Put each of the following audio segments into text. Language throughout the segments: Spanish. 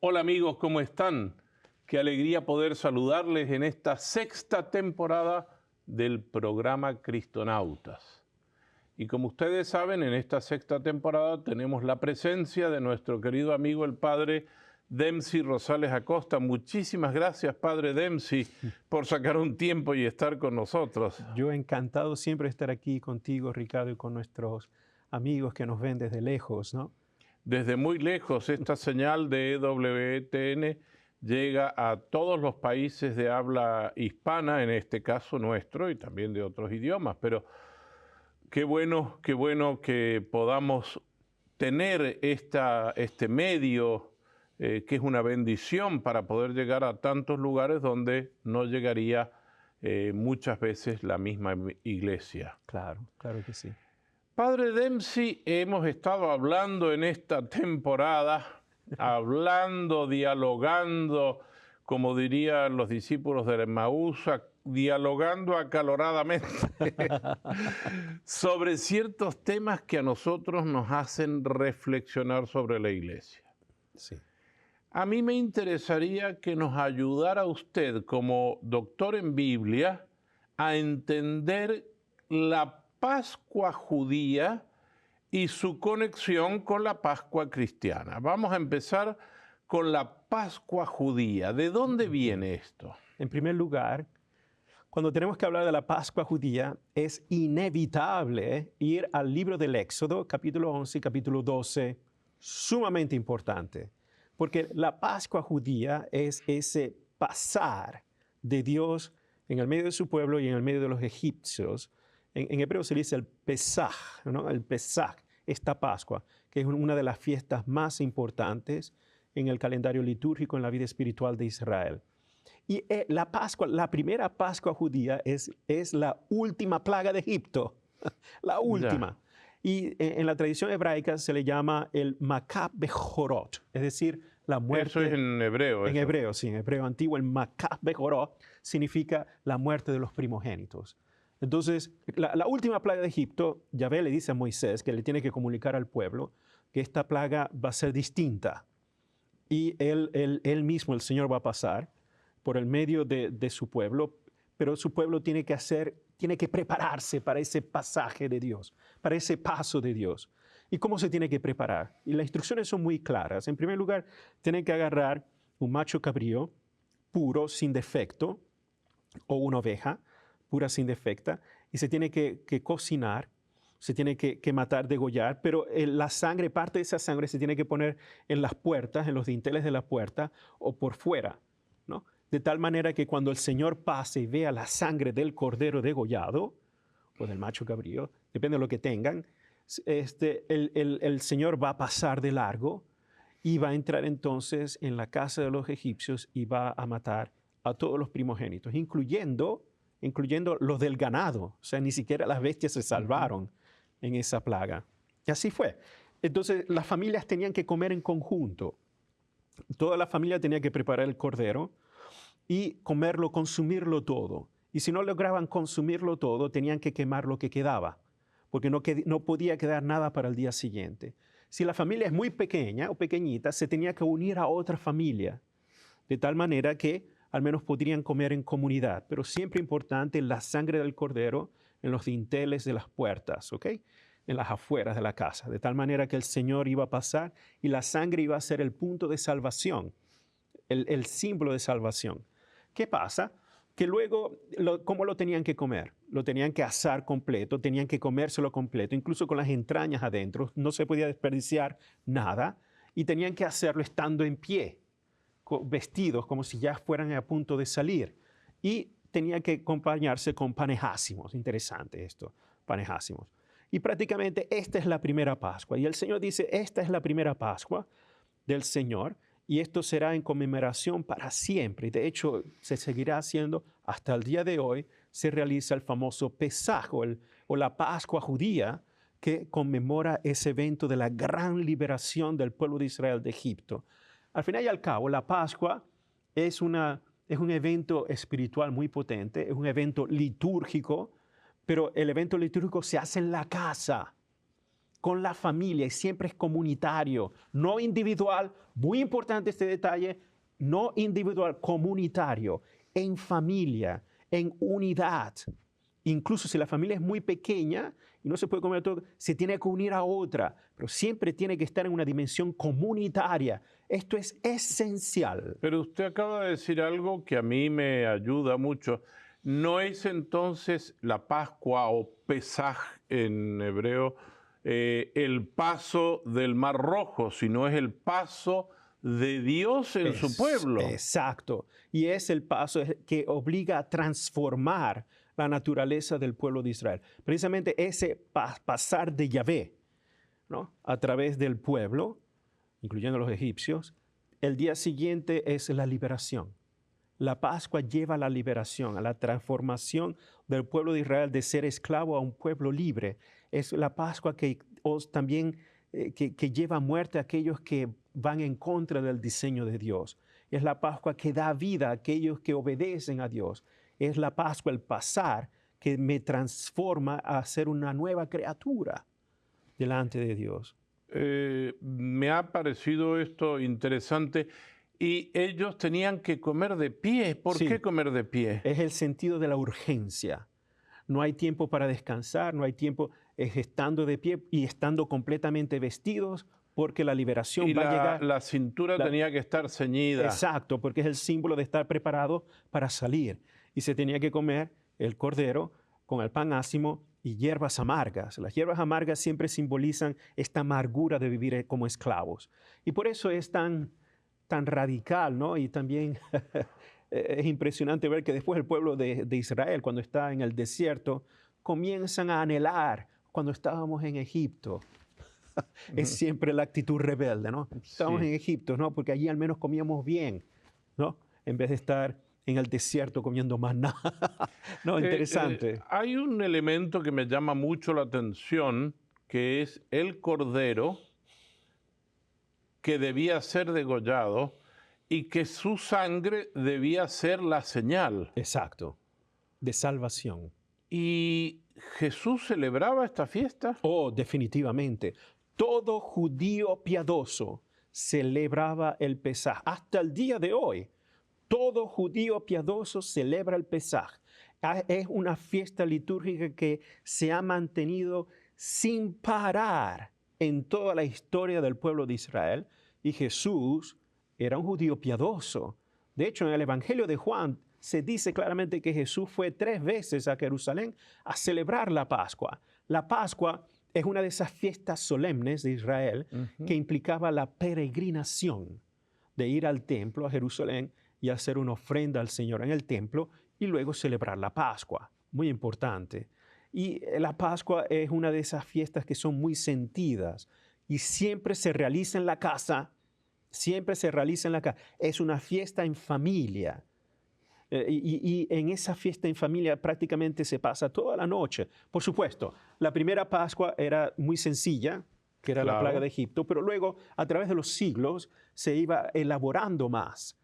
Hola amigos, ¿cómo están? Qué alegría poder saludarles en esta sexta temporada del programa Cristonautas. Y como ustedes saben, en esta sexta temporada tenemos la presencia de nuestro querido amigo el padre Dempsey Rosales Acosta. Muchísimas gracias, padre Dempsey, por sacar un tiempo y estar con nosotros. Yo encantado siempre de estar aquí contigo, Ricardo, y con nuestros amigos que nos ven desde lejos, ¿no? Desde muy lejos, esta señal de EWTN llega a todos los países de habla hispana, en este caso nuestro, y también de otros idiomas, pero qué bueno que podamos tener este medio, que es una bendición para poder llegar a tantos lugares donde no llegaría muchas veces la misma iglesia. Claro, claro que sí. Padre Dempsey, hemos estado hablando en esta temporada, dialogando, como dirían los discípulos de Emaús, dialogando acaloradamente sobre ciertos temas que a nosotros nos hacen reflexionar sobre la iglesia. Sí. A mí me interesaría que nos ayudara usted, como doctor en Biblia, a entender la Pascua judía y su conexión con la Pascua cristiana. Vamos a empezar con la Pascua judía. ¿De dónde viene esto? En primer lugar, cuando tenemos que hablar de la Pascua judía, es inevitable ir al libro del Éxodo, capítulo 11 y capítulo 12, sumamente importante, porque la Pascua judía es ese pasar de Dios en el medio de su pueblo y en el medio de los egipcios. En hebreo se dice el Pesaj, ¿no? El Pesaj, esta Pascua, que es una de las fiestas más importantes en el calendario litúrgico, en la vida espiritual de Israel. Y la Pascua, la primera Pascua judía es la última plaga de Egipto, la última. Ya. Y en la tradición hebraica se le llama el Makab Bejorot, es decir, la muerte. Eso es en hebreo. En eso. hebreo, sí, en hebreo antiguo, el Makab Bejorot significa la muerte de los primogénitos. Entonces, la última plaga de Egipto, Yahvé le dice a Moisés que le tiene que comunicar al pueblo que esta plaga va a ser distinta. Y él mismo, el Señor, va a pasar por el medio de su pueblo, pero su pueblo tiene que prepararse para ese pasaje de Dios, para ese paso de Dios. ¿Y cómo se tiene que preparar? Y las instrucciones son muy claras. En primer lugar, tienen que agarrar un macho cabrío puro, sin defecto, o una oveja pura, sin defecta, y se tiene que cocinar, se tiene que matar, degollar, pero la sangre, parte de esa sangre se tiene que poner en las puertas, en los dinteles de la puerta o por fuera, ¿no? De tal manera que cuando el Señor pase y vea la sangre del cordero degollado o del macho cabrío, depende de lo que tengan, el Señor va a pasar de largo y va a entrar entonces en la casa de los egipcios y va a matar a todos los primogénitos, incluyendo los del ganado. O sea, ni siquiera las bestias se salvaron en esa plaga. Y así fue. Entonces, las familias tenían que comer en conjunto. Toda la familia tenía que preparar el cordero y comerlo, consumirlo todo. Y si no lograban consumirlo todo, tenían que quemar lo que quedaba, porque no podía quedar nada para el día siguiente. Si la familia es muy pequeña o pequeñita, se tenía que unir a otra familia, de tal manera que al menos podrían comer en comunidad. Pero siempre importante la sangre del cordero en los dinteles de las puertas, ¿ok? En las afueras de la casa, de tal manera que el Señor iba a pasar y la sangre iba a ser el punto de salvación, el símbolo de salvación. ¿Qué pasa? Que luego, ¿cómo lo tenían que comer? Lo tenían que asar completo, tenían que comérselo completo, incluso con las entrañas adentro, no se podía desperdiciar nada, y tenían que hacerlo estando en pie, vestidos como si ya fueran a punto de salir. Y tenía que acompañarse con panejásimos. Interesante esto, panejásimos. Y prácticamente esta es la primera Pascua. Y el Señor dice, esta es la primera Pascua del Señor y esto será en conmemoración para siempre. De hecho, se seguirá haciendo hasta el día de hoy. Se realiza el famoso Pesaj o la Pascua judía que conmemora ese evento de la gran liberación del pueblo de Israel de Egipto. Al final y al cabo, la Pascua es un evento espiritual muy potente, es un evento litúrgico, pero el evento litúrgico se hace en la casa. con la familia y siempre es comunitario, no individual. Muy importante este detalle, no individual, comunitario, en familia, en unidad. Incluso si la familia es muy pequeña y no se puede comer todo, se tiene que unir a otra, pero siempre tiene que estar en una dimensión comunitaria. Esto es esencial. Pero usted acaba de decir algo que a mí me ayuda mucho. ¿No es entonces la Pascua o Pesaj en hebreo el paso del Mar Rojo, sino es el paso de Dios en su pueblo? Exacto. Y es el paso que obliga a transformar la naturaleza del pueblo de Israel. Precisamente ese pasar de Yahvé, ¿no?, a través del pueblo, incluyendo los egipcios, el día siguiente es la liberación. La Pascua lleva a la liberación, a la transformación del pueblo de Israel de ser esclavo a un pueblo libre. Es la Pascua que también que lleva a muerte a aquellos que van en contra del diseño de Dios. Es la Pascua que da vida a aquellos que obedecen a Dios. Es la Pascua, el pasar, que me transforma a ser una nueva criatura delante de Dios. Me ha parecido esto interesante. Y ellos tenían que comer de pie. ¿Por qué comer de pie? Es el sentido de la urgencia. No hay tiempo para descansar, no hay tiempo estando de pie y estando completamente vestidos, porque la liberación va a llegar. La cintura tenía que estar ceñida. Exacto, porque es el símbolo de estar preparado para salir. Y se tenía que comer el cordero con el pan ácimo y hierbas amargas. Las hierbas amargas siempre simbolizan esta amargura de vivir como esclavos. Y por eso es tan radical, ¿no? Y también es impresionante ver que después el pueblo de Israel, cuando está en el desierto, comienzan a anhelar cuando estábamos en Egipto. Es siempre la actitud rebelde, ¿no? Estábamos en Egipto, ¿no? Porque allí al menos comíamos bien, ¿no? En vez de estar en el desierto comiendo maná. No, interesante. Hay un elemento que me llama mucho la atención, que es el cordero que debía ser degollado y que su sangre debía ser la señal. Exacto, de salvación. ¿Y Jesús celebraba esta fiesta? Oh, definitivamente. Todo judío piadoso celebraba el Pesaj. Hasta el día de hoy, todo judío piadoso celebra el Pesaj. Es una fiesta litúrgica que se ha mantenido sin parar en toda la historia del pueblo de Israel, y Jesús era un judío piadoso. De hecho, en el Evangelio de Juan se dice claramente que Jesús fue 3 veces a Jerusalén a celebrar la Pascua. La Pascua es una de esas fiestas solemnes de Israel que implicaba la peregrinación de ir al templo, a Jerusalén, y hacer una ofrenda al Señor en el templo y luego celebrar la Pascua. Muy importante. Y la Pascua es una de esas fiestas que son muy sentidas y siempre se realiza en la casa. Siempre se realiza en la casa. Es una fiesta en familia. Y en esa fiesta en familia prácticamente se pasa toda la noche. Por supuesto, la primera Pascua era muy sencilla, que era la plaga de Egipto, pero luego a través de los siglos se iba elaborando más.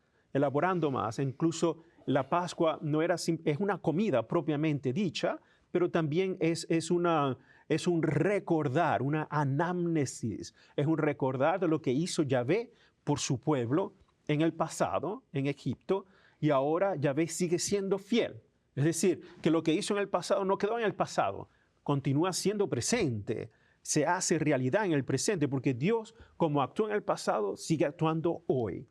Incluso la Pascua no era es una comida propiamente dicha, pero también es un recordar, una anamnesis, es un recordar de lo que hizo Yahvé por su pueblo en el pasado, en Egipto, y ahora Yahvé sigue siendo fiel. Es decir, que lo que hizo en el pasado no quedó en el pasado, continúa siendo presente, se hace realidad en el presente, porque Dios, como actuó en el pasado, sigue actuando hoy.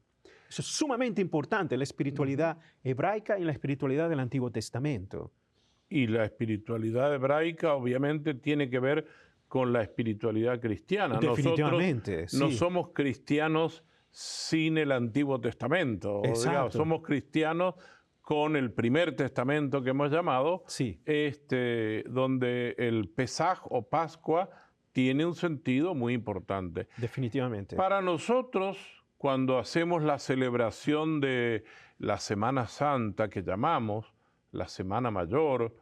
Eso es sumamente importante en la espiritualidad hebraica y en la espiritualidad del Antiguo Testamento. Y la espiritualidad hebraica obviamente tiene que ver con la espiritualidad cristiana. Definitivamente, nosotros no somos cristianos sin el Antiguo Testamento. Digamos, somos cristianos con el Primer Testamento que hemos llamado, donde el Pesaj o Pascua tiene un sentido muy importante. Definitivamente. Para nosotros, cuando hacemos la celebración de la Semana Santa que llamamos la Semana Mayor,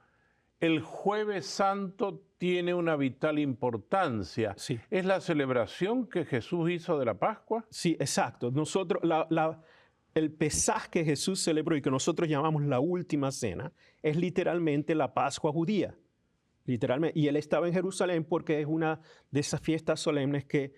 el Jueves Santo tiene una vital importancia. Sí. ¿Es la celebración que Jesús hizo de la Pascua? Sí, exacto. Nosotros, el Pesaj que Jesús celebró y que nosotros llamamos la última cena, es literalmente la Pascua judía. literalmente. Y él estaba en Jerusalén porque es una de esas fiestas solemnes que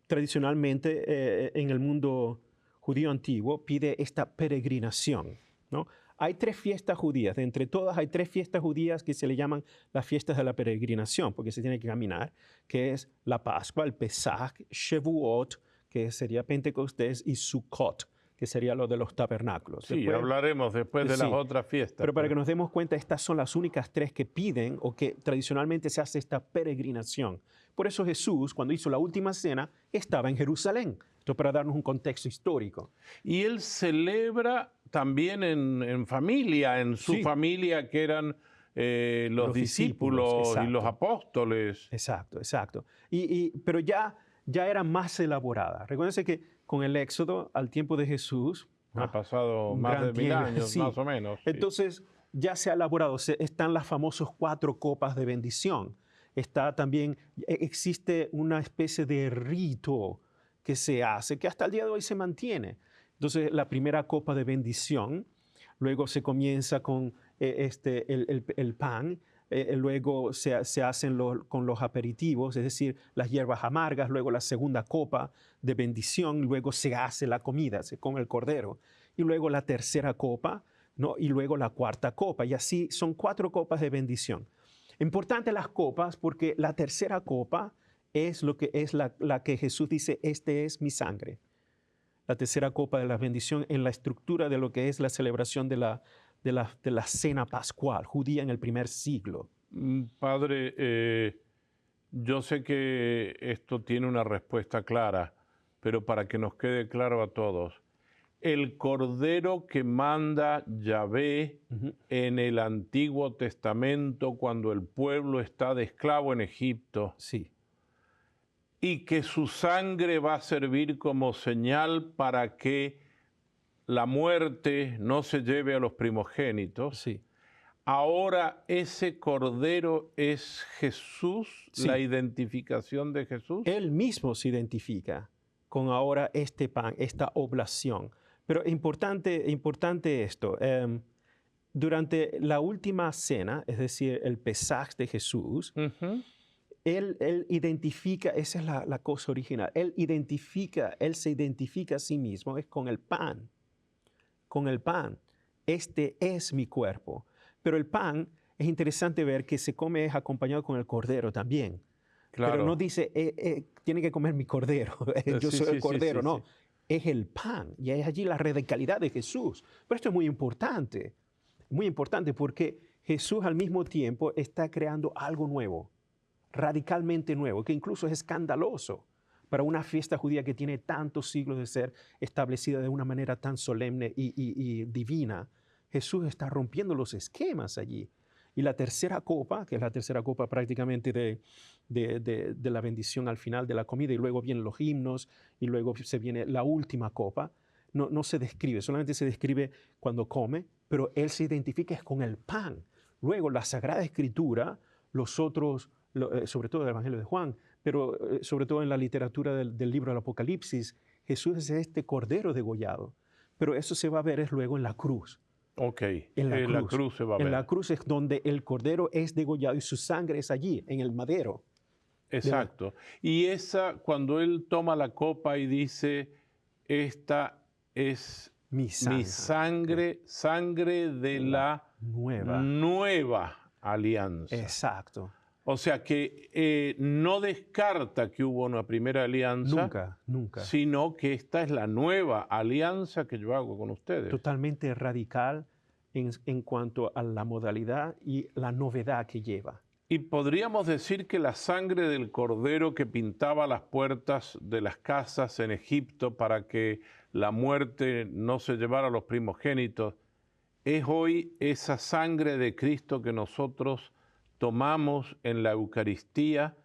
tradicionalmente en el mundo judío antiguo pide esta peregrinación, ¿no? Hay 3 fiestas judías. De entre todas hay 3 fiestas judías que se le llaman las fiestas de la peregrinación, porque se tiene que caminar, que es la Pascua, el Pesaj, Shavuot, que sería Pentecostés, y Sukkot, que sería lo de los tabernáculos. Sí, después, hablaremos después de las otras fiestas. Pero para que nos demos cuenta, estas son las únicas 3 que piden o que tradicionalmente se hace esta peregrinación. Por eso Jesús, cuando hizo la última cena, estaba en Jerusalén. Esto para darnos un contexto histórico. Y él celebra también en familia, en su familia que eran los discípulos y los apóstoles. Exacto, exacto. Pero ya era más elaborada. Recuérdense que con el Éxodo, al tiempo de Jesús... Ha pasado más de 1000 años, sí. más o menos. Sí. Entonces, ya se ha elaborado. Están las famosas 4 copas de bendición. Está también, existe una especie de rito que se hace, que hasta el día de hoy se mantiene. Entonces, la primera copa de bendición, luego se comienza con el pan, luego se hacen con los aperitivos, es decir, las hierbas amargas, luego la segunda copa de bendición, luego se hace la comida, se come el cordero, y luego la tercera copa, ¿no? Y luego la cuarta copa, y así son 4 copas de bendición. Importante las copas porque la tercera copa es lo que es la que Jesús dice, este es mi sangre. La tercera copa de la bendición en la estructura de lo que es la celebración de la cena pascual judía en el primer siglo. Padre, yo sé que esto tiene una respuesta clara, pero para que nos quede claro a todos, el cordero que manda Yahvé en el Antiguo Testamento cuando el pueblo está de esclavo en Egipto, sí, y que su sangre va a servir como señal para que la muerte no se lleve a los primogénitos. sí. Ahora ese cordero es Jesús, sí. la identificación de Jesús. Él mismo se identifica con ahora este pan, esta oblación. Pero importante esto. Durante la última cena, es decir, el Pesaj de Jesús, Él identifica, esa es la cosa original, Él se identifica a sí mismo, es con el pan. Con el pan. Este es mi cuerpo. Pero el pan, es interesante ver que se come es acompañado con el cordero también. Claro. Pero no dice, tiene que comer mi cordero, yo soy el cordero, no. Es el pan, y es allí la radicalidad de Jesús. Pero esto es muy importante porque Jesús al mismo tiempo está creando algo nuevo, radicalmente nuevo, que incluso es escandaloso para una fiesta judía que tiene tantos siglos de ser establecida de una manera tan solemne y divina. Jesús está rompiendo los esquemas allí. Y la tercera copa, que es la tercera copa prácticamente de la bendición al final de la comida, y luego vienen los himnos, y luego se viene la última copa, no se describe, solamente se describe cuando come, pero él se identifica con el pan. Luego la Sagrada Escritura, los otros, sobre todo el Evangelio de Juan, pero sobre todo en la literatura del libro del Apocalipsis, Jesús es este cordero degollado. Pero eso se va a ver luego en la cruz. Ok, en la cruz se va a ver. En la cruz es donde el cordero es degollado y su sangre es allí, en el madero. Exacto. Y cuando él toma la copa y dice, esta es mi sangre, sangre de la nueva alianza. Exacto. O sea que no descarta que hubo una primera alianza. Nunca. Sino que esta es la nueva alianza que yo hago con ustedes. Totalmente radical en cuanto a la modalidad y la novedad que lleva. Y podríamos decir que la sangre del cordero que pintaba las puertas de las casas en Egipto para que la muerte no se llevara a los primogénitos, es hoy esa sangre de Cristo que nosotros tomamos en la Eucaristía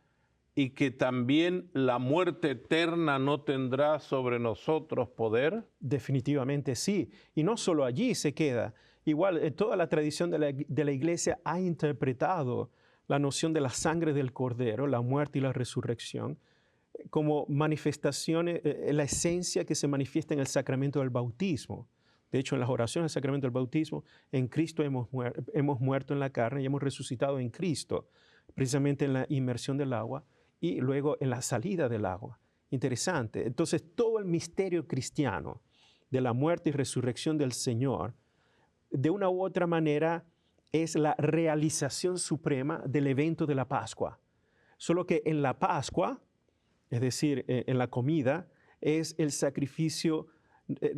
y que también la muerte eterna no tendrá sobre nosotros poder? Definitivamente sí. Y no solo allí se queda. Igual, toda la tradición de la Iglesia ha interpretado la noción de la sangre del Cordero, la muerte y la resurrección, como manifestaciones, la esencia que se manifiesta en el sacramento del bautismo. De hecho, en las oraciones del sacramento del bautismo, en Cristo hemos muerto en la carne y hemos resucitado en Cristo. precisamente en la inmersión del agua y luego en la salida del agua. Interesante. Entonces, todo el misterio cristiano de la muerte y resurrección del Señor, de una u otra manera, es la realización suprema del evento de la Pascua. Solo que en la Pascua, es decir, en la comida, es el sacrificio,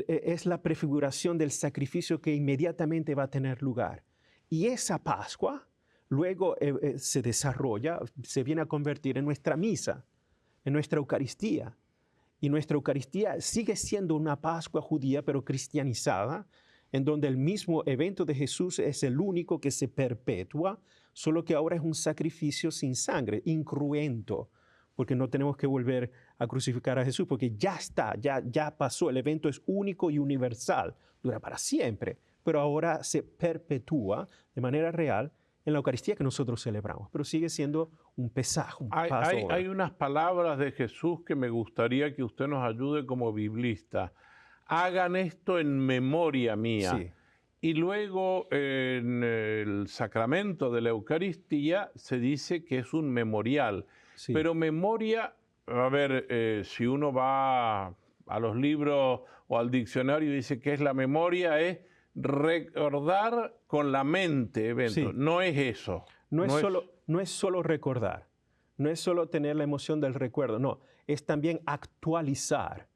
es la prefiguración del sacrificio que inmediatamente va a tener lugar. Y esa Pascua luego se desarrolla, se viene a convertir en nuestra misa, en nuestra Eucaristía. Y nuestra Eucaristía sigue siendo una Pascua judía, pero cristianizada, en donde el mismo evento de Jesús es el único que se perpetúa, solo que ahora es un sacrificio sin sangre, incruento, porque no tenemos que volver a crucificar a Jesús, porque ya está, ya pasó, el evento es único y universal, dura para siempre, pero ahora se perpetúa de manera real en la Eucaristía que nosotros celebramos, pero sigue siendo un Pesaj, un Passover. Hay unas palabras de Jesús que me gustaría que usted nos ayude como biblista. Hagan esto en memoria mía. Sí. Y luego en el sacramento de la Eucaristía se dice que es un memorial. Sí. Pero memoria, a ver, si uno va a los libros o al diccionario y dice que es la memoria, es recordar con la mente eventos. Sí. No es eso. No es solo recordar, no es solo tener la emoción del recuerdo, no, es también actualizar.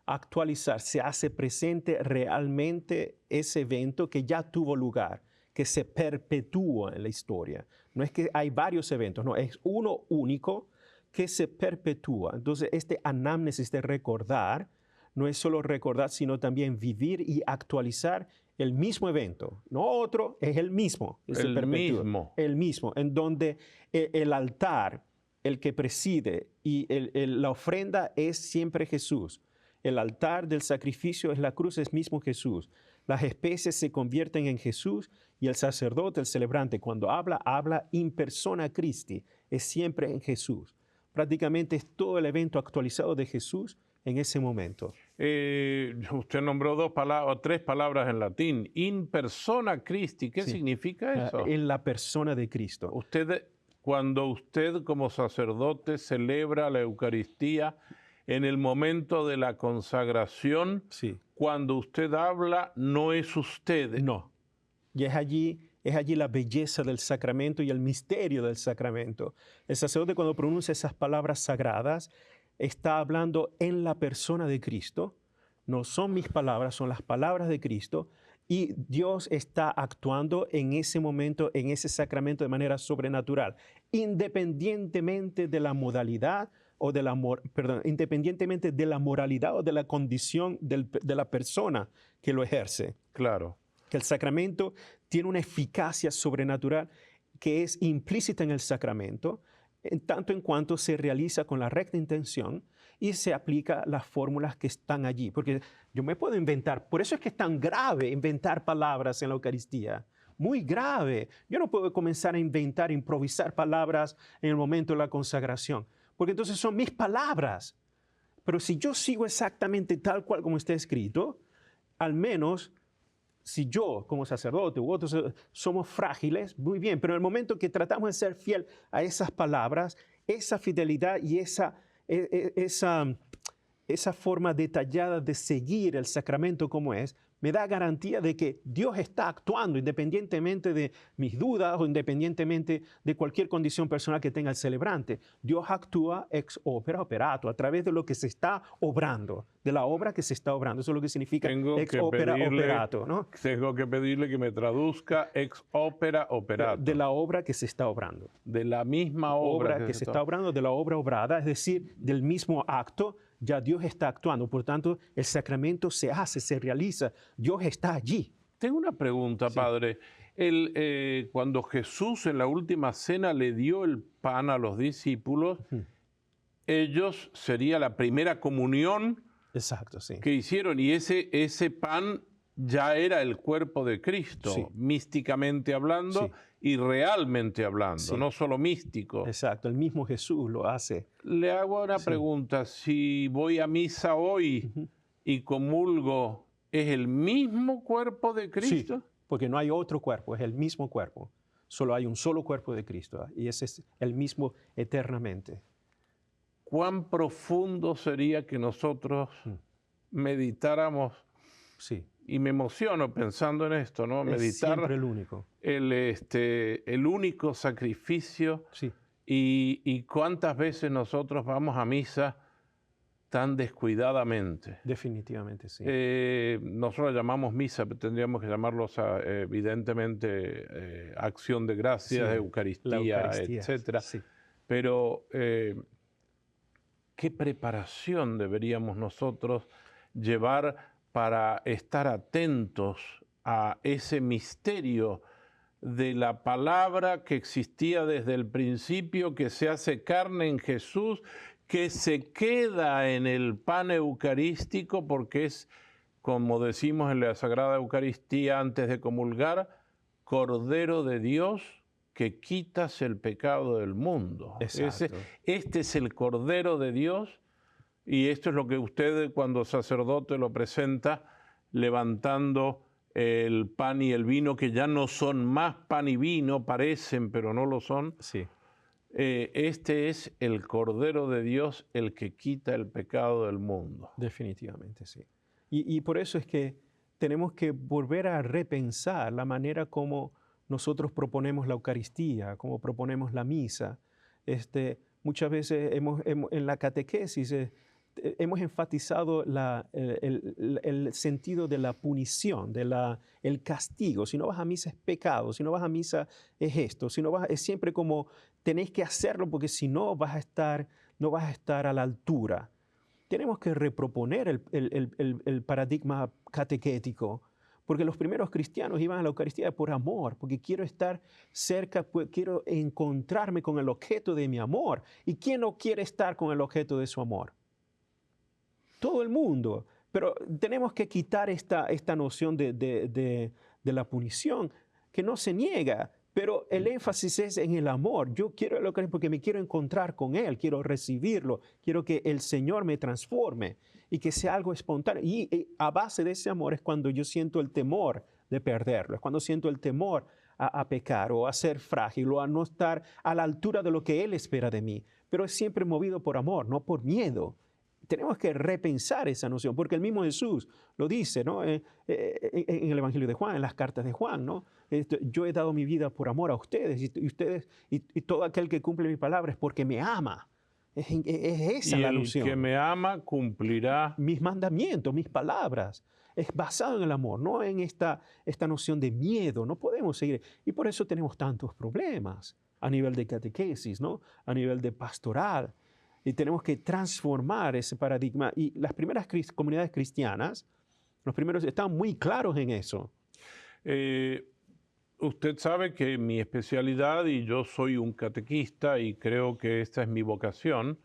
Actualizar, se hace presente realmente ese evento que ya tuvo lugar, que se perpetúa en la historia. No es que hay varios eventos, no, es uno único que se perpetúa. Entonces, este anamnesis de recordar, no es solo recordar, sino también vivir y actualizar el mismo evento. No otro, es el mismo. El mismo. El mismo, en donde el altar, el que preside y la ofrenda es siempre Jesús. El altar del sacrificio es la cruz, es mismo Jesús. Las especies se convierten en Jesús y el sacerdote, el celebrante, cuando habla in persona Christi, es siempre en Jesús. Prácticamente es todo el evento actualizado de Jesús en ese momento. Usted nombró tres palabras en latín. In persona Christi, ¿qué significa eso? En la persona de Cristo. Cuando usted como sacerdote celebra la Eucaristía, en el momento de la consagración, sí. Cuando usted habla, no es usted. No. Y es allí la belleza del sacramento y el misterio del sacramento. El sacerdote, cuando pronuncia esas palabras sagradas, está hablando en la persona de Cristo. No son mis palabras, son las palabras de Cristo. Y Dios está actuando en ese momento, en ese sacramento de manera sobrenatural, independientemente de la modalidad o independientemente de la moralidad o de la condición de la persona que lo ejerce. Claro. Que el sacramento tiene una eficacia sobrenatural que es implícita en el sacramento, en tanto en cuanto se realiza con la recta intención y se aplica las fórmulas que están allí. Porque yo me puedo inventar, por eso es que es tan grave inventar palabras en la Eucaristía. Muy grave. Yo no puedo comenzar a inventar, improvisar palabras en el momento de la consagración, porque entonces son mis palabras. Pero si yo sigo exactamente tal cual como está escrito, al menos si yo como sacerdote u otros somos frágiles, muy bien, pero en el momento que tratamos de ser fiel a esas palabras, esa fidelidad y esa forma detallada de seguir el sacramento como es, me da garantía de que Dios está actuando independientemente de mis dudas o independientemente de cualquier condición personal que tenga el celebrante. Dios actúa ex opera operato, a través de lo que se está obrando, de la obra que se está obrando. Eso es lo que significa ex opera operato, ¿no? Tengo que pedirle que me traduzca ex opera operato. De la obra que se está obrando. De la misma obra que se está obrando, de la obra obrada, es decir, del mismo acto. Ya Dios está actuando, por tanto, el sacramento se hace, se realiza, Dios está allí. Tengo una pregunta, Padre. Cuando Jesús en la última cena le dio el pan a los discípulos, ellos sería la primera comunión Exacto, sí. que hicieron, y ese pan ya era el cuerpo de Cristo, sí. místicamente hablando, sí. Y realmente hablando, sí. No solo místico. Exacto, el mismo Jesús lo hace. Le hago una pregunta, si voy a misa hoy y comulgo, ¿es el mismo cuerpo de Cristo? Sí, porque no hay otro cuerpo, es el mismo cuerpo. Solo hay un solo cuerpo de Cristo, y ese es el mismo eternamente. ¿Cuán profundo sería que nosotros meditáramos? Sí. Y me emociono pensando en esto, ¿no? Es Meditar siempre el único. el único sacrificio. Sí. Y cuántas veces nosotros vamos a misa tan descuidadamente. Definitivamente sí. Nosotros la llamamos misa, pero tendríamos que llamarlos evidentemente acción de gracias, Sí, Eucaristía, etcétera. Sí. Pero ¿qué preparación deberíamos nosotros llevar para estar atentos a ese misterio de la palabra que existía desde el principio, que se hace carne en Jesús, que se queda en el pan eucarístico, porque es, como decimos en la Sagrada Eucaristía antes de comulgar, Cordero de Dios que quitas el pecado del mundo. Este es el Cordero de Dios, y esto es lo que usted, cuando sacerdote lo presenta, levantando el pan y el vino, que ya no son más pan y vino, parecen, pero no lo son. Sí. Este es el Cordero de Dios, el que quita el pecado del mundo. Definitivamente, sí. Y por eso es que tenemos que volver a repensar la manera como nosotros proponemos la Eucaristía, como proponemos la misa. Muchas veces en la catequesis hemos enfatizado el sentido de la punición, el castigo. Si no vas a misa es pecado, si no vas a misa es esto, si no vas, es siempre como tenéis que hacerlo porque si no no vas a estar a la altura. Tenemos que reproponer el paradigma catequético, porque los primeros cristianos iban a la Eucaristía por amor, porque quiero estar cerca, pues, quiero encontrarme con el objeto de mi amor. ¿Y quién no quiere estar con el objeto de su amor? Todo el mundo. Pero tenemos que quitar esta noción de la punición, que no se niega, pero el énfasis es en el amor. Yo quiero la Eucaristía porque me quiero encontrar con Él, quiero recibirlo, quiero que el Señor me transforme y que sea algo espontáneo. Y a base de ese amor es cuando yo siento el temor de perderlo, es cuando siento el temor a pecar o a ser frágil o a no estar a la altura de lo que Él espera de mí. Pero es siempre movido por amor, no por miedo. Tenemos que repensar esa noción, porque el mismo Jesús lo dice, ¿no? En el Evangelio de Juan, en las cartas de Juan, ¿no? Yo he dado mi vida por amor a ustedes y todo aquel que cumple mi palabra es porque me ama. Es esa la noción. Y el que me ama cumplirá mis mandamientos, mis palabras. Es basado en el amor, no en esta noción de miedo. No podemos seguir. Y por eso tenemos tantos problemas a nivel de catequesis, ¿no? A nivel de pastoral. Y tenemos que transformar ese paradigma. Y las primeras comunidades cristianas, los primeros, están muy claros en eso. Usted sabe que mi especialidad, y yo soy un catequista y creo que esta es mi vocación,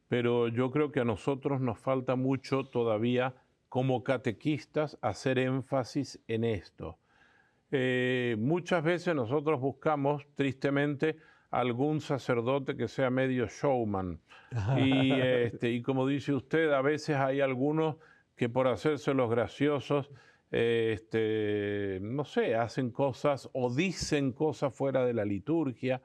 pero yo creo que a nosotros nos falta mucho todavía como catequistas hacer énfasis en esto. Muchas veces nosotros buscamos, tristemente, algún sacerdote que sea medio showman. Y como dice usted, a veces hay algunos que por hacerse los graciosos, no sé, hacen cosas o dicen cosas fuera de la liturgia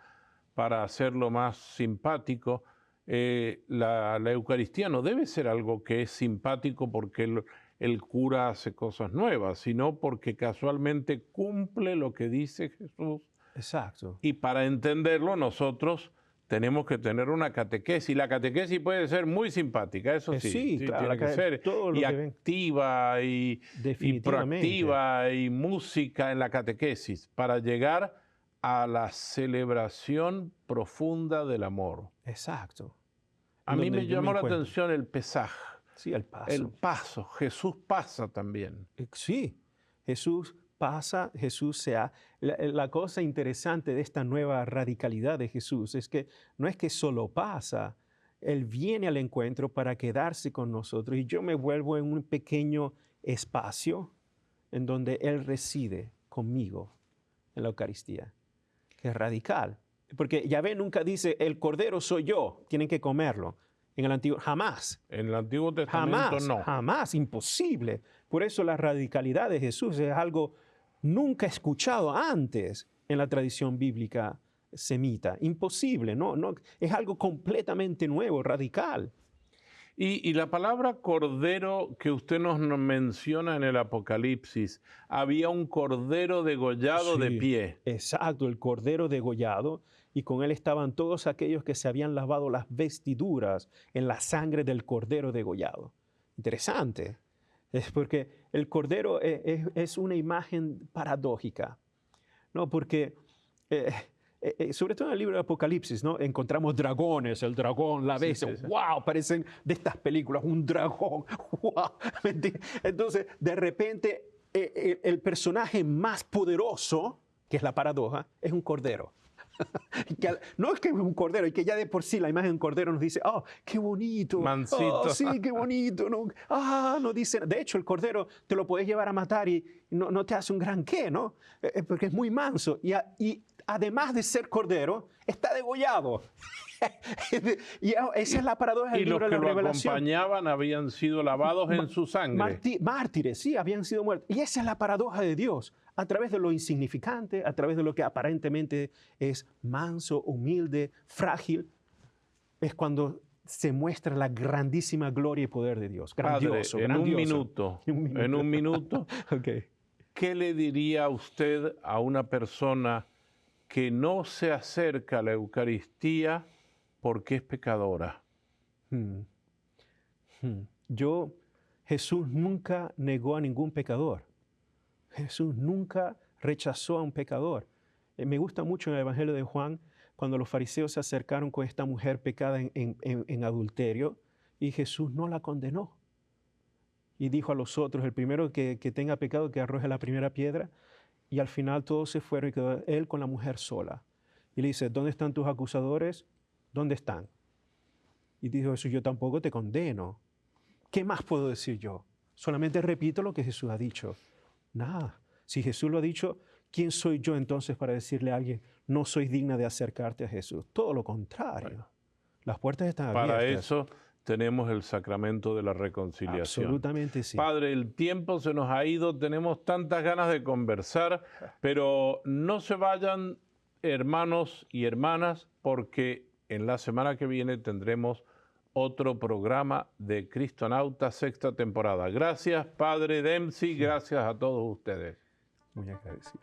para hacerlo más simpático. La Eucaristía no debe ser algo que es simpático porque el cura hace cosas nuevas, sino porque casualmente cumple lo que dice Jesús. Exacto. Y para entenderlo nosotros tenemos que tener una catequesis. La catequesis puede ser muy simpática, eso sí, claro, tiene que ser. Y activa y proactiva y música en la catequesis para llegar a la celebración profunda del amor. Exacto. A mí me llamó la atención el Pesaj. Sí, el paso. El paso. Jesús pasa también. Sí, Jesús pasa, Jesús sea. La cosa interesante de esta nueva radicalidad de Jesús es que no es que solo pasa, Él viene al encuentro para quedarse con nosotros y yo me vuelvo en un pequeño espacio en donde Él reside conmigo en la Eucaristía, que es radical. Porque Yahvé nunca dice, el Cordero soy yo, tienen que comerlo. En el Antiguo, jamás. En el Antiguo Testamento no. Jamás, imposible. Por eso la radicalidad de Jesús es algo nunca escuchado antes. en la tradición bíblica semita. Imposible, no, no, es algo completamente nuevo, radical. Y la palabra cordero que usted nos menciona en el Apocalipsis, había un cordero degollado de Sí, pie. exacto, el cordero degollado, y con él estaban todos aquellos que se habían lavado las vestiduras en la sangre del cordero degollado. Interesante, es porque el cordero es una imagen paradójica, ¿no? Porque sobre todo en el libro de Apocalipsis, ¿no? Encontramos dragones, el dragón, la bestia, Sí. wow, parecen de estas películas, un dragón, wow. Entonces, de repente, el personaje más poderoso, que es la paradoja, es un cordero. No es que es un cordero, y que ya de por sí la imagen de un cordero nos dice, oh, qué bonito, Mansito. oh, sí, qué bonito, no, no dice, de hecho el cordero te lo puedes llevar a matar y no te hace un gran qué, ¿no? Porque es muy manso, y además de ser cordero, está degollado. Y esa es la paradoja del Y los libro de que la lo Revelación. acompañaban habían sido lavados en su sangre. Mártires, sí, habían sido muertos. Y esa es la paradoja de Dios. A través de lo insignificante, a través de lo que aparentemente es manso, humilde, frágil, es cuando se muestra la grandísima gloria y poder de Dios. Grandioso, Padre, grandioso. en un minuto, Okay. ¿qué le diría usted a una persona que no se acerca a la Eucaristía porque es pecadora? Jesús nunca negó a ningún pecador. Jesús nunca rechazó a un pecador. Me gusta mucho en el Evangelio de Juan cuando los fariseos se acercaron con esta mujer pecada en adulterio y Jesús no la condenó. Y dijo a los otros, el primero que tenga pecado que arroje la primera piedra. Y al final todos se fueron y quedó él con la mujer sola. Y le dice, ¿dónde están tus acusadores? ¿Dónde están? Y dijo Jesús, yo tampoco te condeno. ¿Qué más puedo decir yo? Solamente repito lo que Jesús ha dicho. Nada. Si Jesús lo ha dicho, ¿quién soy yo entonces para decirle a alguien, no soy digna de acercarte a Jesús? Todo lo contrario. Bueno, las puertas están abiertas. para eso tenemos el sacramento de la reconciliación. Absolutamente sí. Padre, el tiempo se nos ha ido, tenemos tantas ganas de conversar, pero no se vayan, hermanos y hermanas, porque en la semana que viene tendremos otro programa de Cristonauta, sexta temporada. Gracias, Padre Dempsey, gracias a todos ustedes. Muy agradecido.